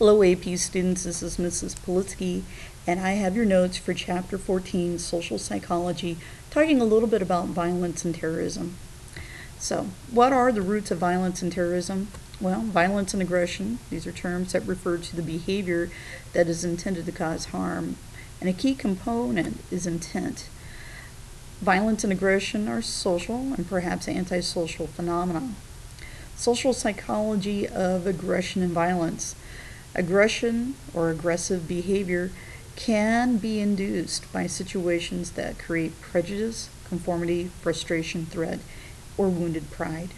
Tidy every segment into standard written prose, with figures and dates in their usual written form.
Hello AP students, this is Mrs. Politsky, and I have your notes for Chapter 14, Social Psychology, talking a little bit about violence and terrorism. So, what are the roots of violence and terrorism? Well, violence and aggression, these are terms that refer to the behavior that is intended to cause harm, and a key component is intent. Violence and aggression are social and perhaps antisocial phenomena. Social psychology of aggression and violence. Aggression or aggressive behavior can be induced by situations that create prejudice, conformity, frustration, threat, or wounded pride.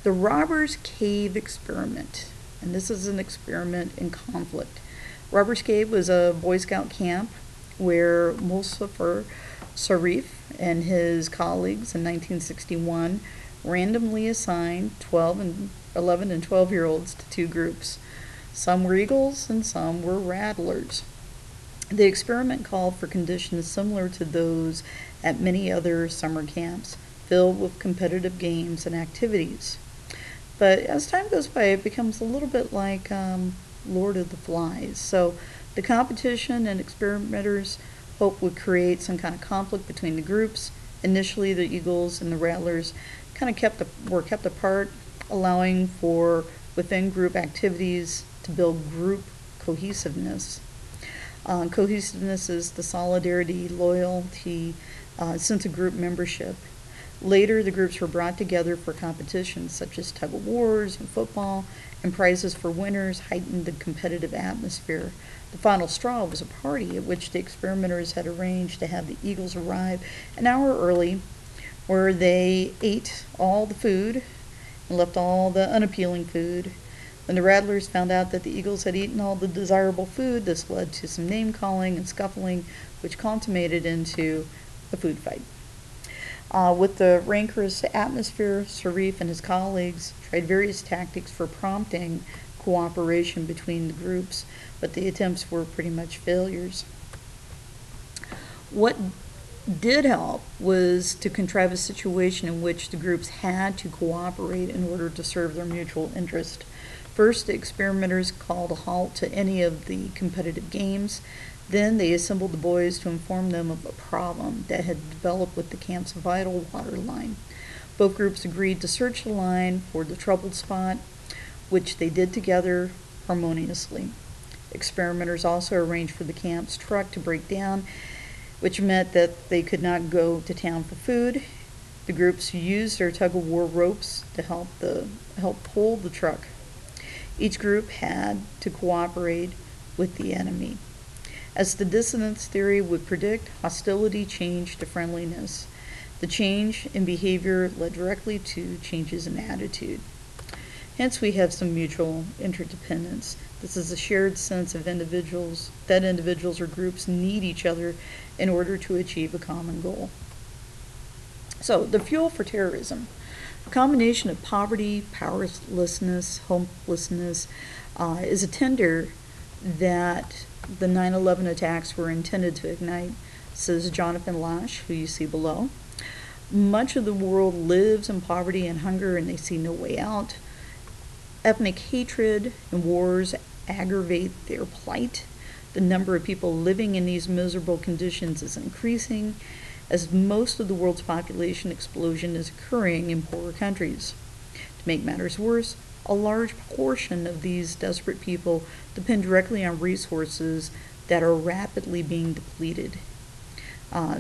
The Robbers Cave experiment, and this is an experiment in conflict. Robbers Cave was a Boy Scout camp where Muzaffar Sharif and his colleagues in 1961 randomly assigned 11 and 12-year-olds to two groups. Some were eagles and some were rattlers. The experiment called for conditions similar to those at many other summer camps, filled with competitive games and activities. But as time goes by, it becomes a little bit like Lord of the Flies. So the competition and experimenters hoped would create some kind of conflict between the groups. Initially, the eagles and the rattlers kind of were kept apart, allowing for within-group activities to build group cohesiveness. Cohesiveness is the solidarity, loyalty, sense of group membership. Later, the groups were brought together for competitions such as tug-of-wars and football, and prizes for winners heightened the competitive atmosphere. The final straw was a party at which the experimenters had arranged to have the eagles arrive an hour early, where they ate all the food and left all the unappealing food. When the rattlers found out that the eagles had eaten all the desirable food, this led to some name-calling and scuffling, which consummated into a food fight. With the rancorous atmosphere, Sharif and his colleagues tried various tactics for prompting cooperation between the groups, but the attempts were pretty much failures. What did help was to contrive a situation in which the groups had to cooperate in order to serve their mutual interest. First, the experimenters called a halt to any of the competitive games. Then they assembled the boys to inform them of a problem that had developed with the camp's vital water line. Both groups agreed to search the line for the troubled spot, which they did together harmoniously. Experimenters also arranged for the camp's truck to break down, which meant that they could not go to town for food. The groups used their tug-of-war ropes to help pull the truck. Each group had to cooperate with the enemy. As the dissonance theory would predict, hostility changed to friendliness. The change in behavior led directly to changes in attitude. Hence, we have some mutual interdependence. This is a shared sense of individuals or groups need each other in order to achieve a common goal. So, the fuel for terrorism. A combination of poverty, powerlessness, hopelessness is a tinder that the 9/11 attacks were intended to ignite, says Jonathan Lash, who you see below. Much of the world lives in poverty and hunger, and they see no way out. Ethnic hatred and wars aggravate their plight. The number of people living in these miserable conditions is increasing, as most of the world's population explosion is occurring in poorer countries. To make matters worse, a large portion of these desperate people depend directly on resources that are rapidly being depleted,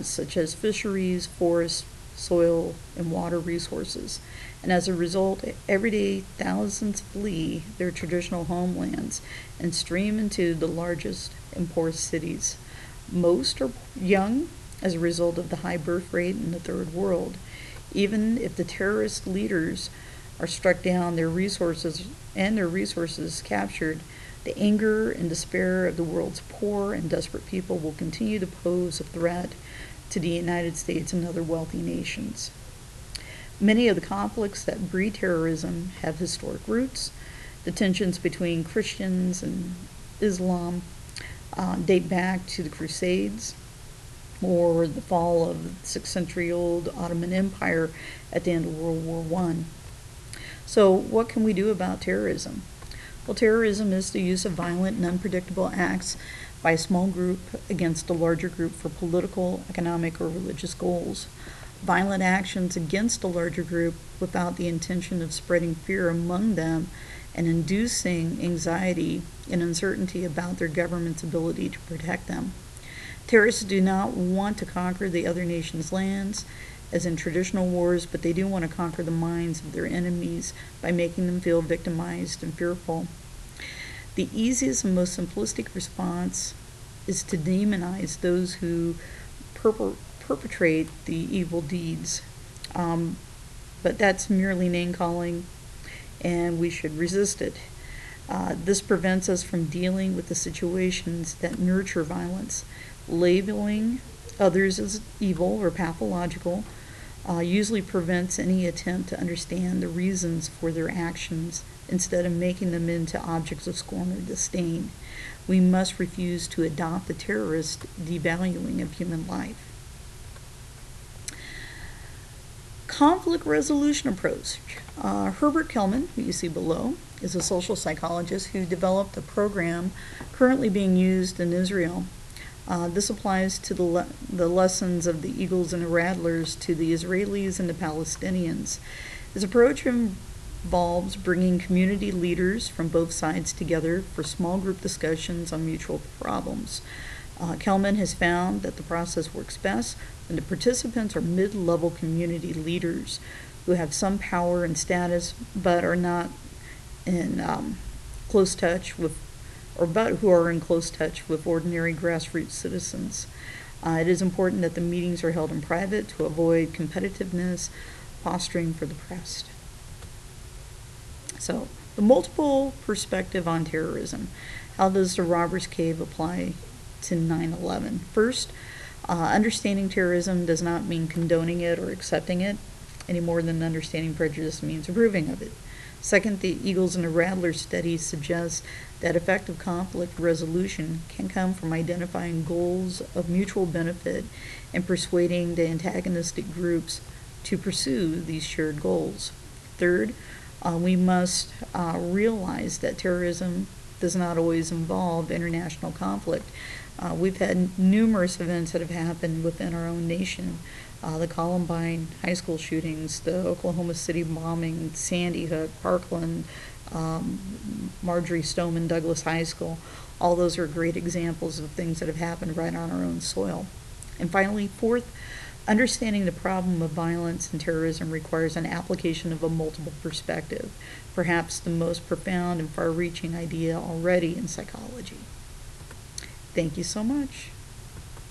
such as fisheries, forests, soil, and water resources. And as a result, every day thousands flee their traditional homelands and stream into the largest and poorest cities. Most are young as a result of the high birth rate in the third world. Even if the terrorist leaders are struck down, their resources captured, the anger and despair of the world's poor and desperate people will continue to pose a threat to the United States and other wealthy nations. Many of the conflicts that breed terrorism have historic roots. The tensions between Christians and Islam date back to the Crusades, or the fall of the 6th-century-old Ottoman Empire at the end of World War I. So what can we do about terrorism? Well, terrorism is the use of violent and unpredictable acts by a small group against a larger group for political, economic, or religious goals. Violent actions against a larger group without the intention of spreading fear among them and inducing anxiety and uncertainty about their government's ability to protect them. Terrorists do not want to conquer the other nation's lands, as in traditional wars, but they do want to conquer the minds of their enemies by making them feel victimized and fearful. The easiest and most simplistic response is to demonize those who perpetrate the evil deeds. But that's merely name-calling, and we should resist it. This prevents us from dealing with the situations that nurture violence. Labeling others as evil or pathological usually prevents any attempt to understand the reasons for their actions instead of making them into objects of scorn or disdain. We must refuse to adopt the terrorist devaluing of human life. Conflict resolution approach. Herbert Kelman, who you see below, is a social psychologist who developed a program currently being used in Israel. This applies to the lessons of the Eagles and the Rattlers to the Israelis and the Palestinians. His approach involves bringing community leaders from both sides together for small group discussions on mutual problems. Kelman has found that the process works best when the participants are mid-level community leaders who have some power and status but are not in close touch with who are in close touch with ordinary grassroots citizens. It is important that the meetings are held in private to avoid competitiveness, posturing for the press. So, the multiple perspective on terrorism. How does the Robbers Cave apply to 9/11? First, understanding terrorism does not mean condoning it or accepting it, any more than understanding prejudice means approving of it. Second, the Eagles and the Rattlers study suggests that effective conflict resolution can come from identifying goals of mutual benefit and persuading the antagonistic groups to pursue these shared goals. Third, we must realize that terrorism does not always involve international conflict. We've had numerous events that have happened within our own nation. The Columbine high school shootings, the Oklahoma City bombing, Sandy Hook, Parkland, Marjorie Stoneman Douglas High School. All those are great examples of things that have happened right on our own soil. And finally, fourth, understanding the problem of violence and terrorism requires an application of a multiple perspective, perhaps the most profound and far-reaching idea already in psychology. Thank you so much.